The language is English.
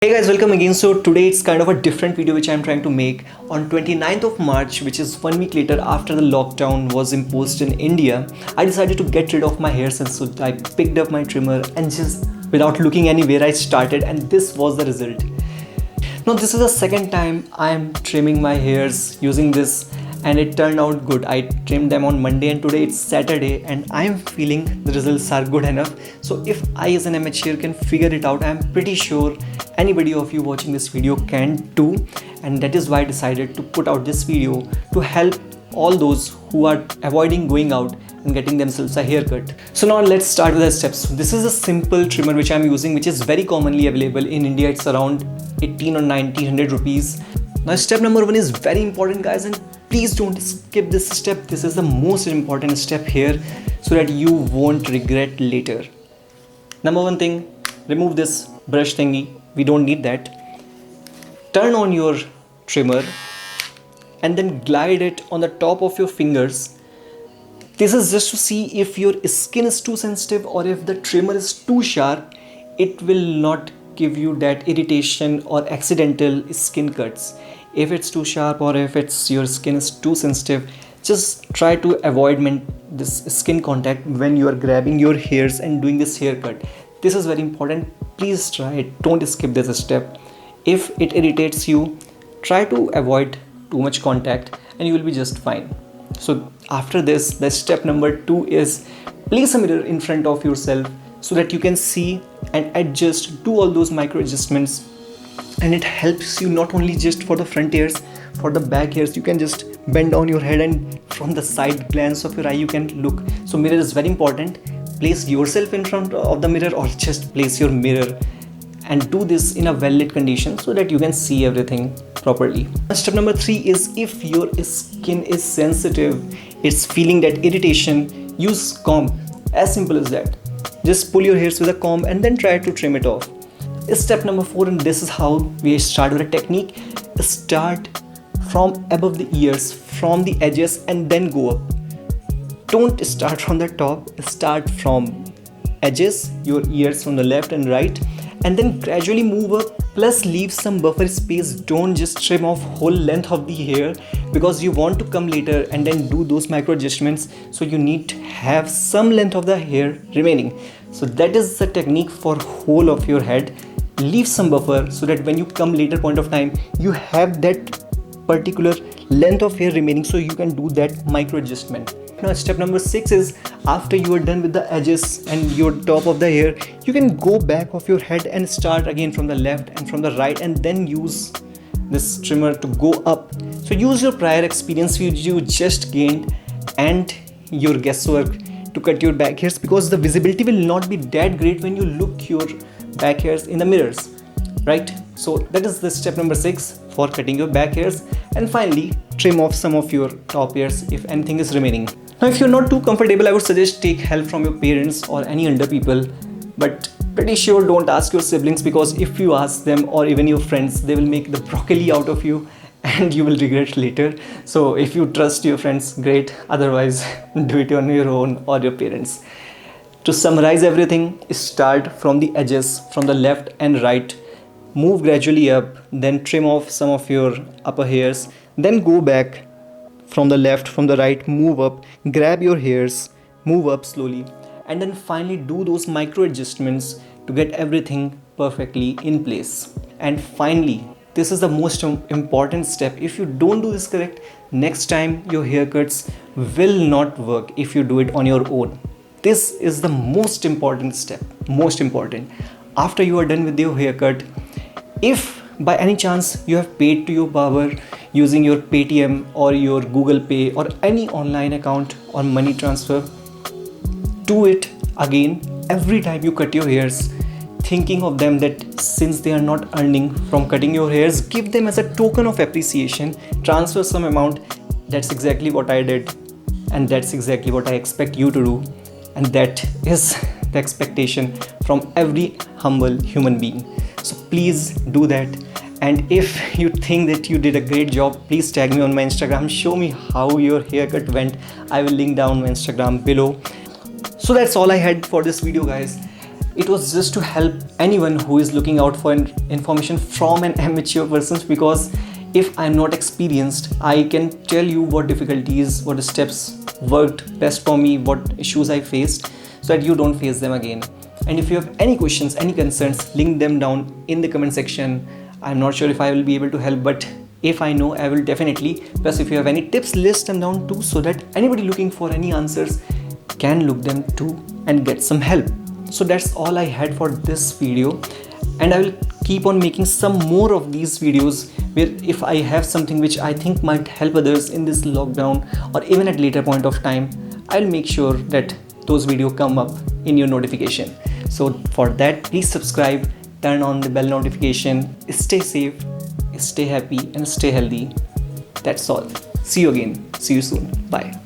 Hey guys, welcome again. So today it's kind of a different video which I'm trying to make on 29th of March, which is 1 week later after the lockdown was imposed in India. I decided to get rid of my hairs, and so I picked up my trimmer and just without looking anywhere I started, and this was the result. Now this is the second time I am trimming my hairs using this, and it turned out good. I trimmed them on Monday and today it's Saturday, and I am feeling the results are good enough. So if I as an amateur can figure it out, I am pretty sure anybody of you watching this video can too. And that is why I decided to put out this video to help all those who are avoiding going out and getting themselves a haircut. So now let's start with the steps. This is a simple trimmer which I'm using, which is very commonly available in India. It's around 18 or 1900 rupees. Now step number 1 is very important, guys, and please don't skip this step. This is the most important step here so that you won't regret later. Number 1 thing, remove this brush thingy. We don't need that. Turn on your trimmer and then glide it on the top of your fingers. This is just to see if your skin is too sensitive or if the trimmer is too sharp. It will not give you that irritation or accidental skin cuts. If it's too sharp or if your skin is too sensitive, just try to avoid this skin contact when you are grabbing your hairs and doing this haircut. This is very important. Please try it. Don't skip this step. If it irritates you, try to avoid too much contact and you will be just fine. So after this, the step number 2 is place a mirror in front of yourself so that you can see and adjust, do all those micro adjustments. And it helps you not only just for the front hairs, for the back hairs. You can just bend down your head and from the side glance of your eye you can look. So mirror is very important. Place yourself in front of the mirror or just place your mirror and do this in a well lit condition so that you can see everything properly. Step number 3 is if your skin is sensitive, it's feeling that irritation, use comb. As simple as that. Just pull your hairs with a comb and then try to trim it off. Step number 4, and this is how we start with a technique. Start from above the ears, from the edges, and then go up. Don't start from the top. Start from edges, your ears from the left and right, and then gradually move up. Plus leave some buffer space. Don't just trim off whole length of the hair because you want to come later and then do those micro adjustments. So you need to have some length of the hair remaining. So that is the technique for whole of your head. Leave some buffer so that when you come later point of time, you have that particular length of hair remaining so you can do that micro adjustment. Now step number 6 is after you are done with the edges and your top of the hair, you can go back of your head and start again from the left and from the right and then use this trimmer to go up. So use your prior experience you just gained and your guesswork to cut your back hairs, because the visibility will not be that great when you look your back hairs in the mirrors, right? So that is the step number 6 for cutting your back hairs. And finally, trim off some of your top hairs if anything is remaining. Now if you're not too comfortable, I would suggest take help from your parents or any elder people, but pretty sure don't ask your siblings, because if you ask them or even your friends, they will make the broccoli out of you and you will regret later. So if you trust your friends, great. Otherwise, do it on your own or your parents. To summarize everything, start from the edges, from the left and right, move gradually up, then trim off some of your upper hairs, then go back from the left, from the right, move up, grab your hairs, move up slowly, and then finally do those micro adjustments to get everything perfectly in place. And finally, this is the most important step. If you don't do this correct, next time your haircuts will not work if you do it on your own. This is the most important step, most important. After you are done with your haircut, if by any chance you have paid to your barber using your Paytm or your Google Pay or any online account or money transfer, do it again every time you cut your hairs, thinking of them that since they are not earning from cutting your hairs, give them as a token of appreciation, transfer some amount. That's exactly what I did, and that's exactly what I expect you to do. And that is the expectation from every humble human being. So please do that. And if you think that you did a great job, please tag me on my Instagram. Show me how your haircut went. I will link down my Instagram below. So that's all I had for this video, guys. It was just to help anyone who is looking out for information from an amateur person, because if I'm not experienced, I can tell you what difficulties, what steps worked best for me, what issues I faced, so that you don't face them again. And if you have any questions, any concerns, link them down in the comment section. I'm not sure if I will be able to help, but if I know, I will definitely. Plus, if you have any tips, list them down too, so that anybody looking for any answers can look them too and get some help. So that's all I had for this video, and I will keep on making some more of these videos where if I have something which I think might help others in this lockdown or even at later point of time, I'll make sure that those videos come up in your notification. So for that, please subscribe, turn on the bell notification, stay safe, stay happy and stay healthy. That's all. See you again. See you soon. Bye.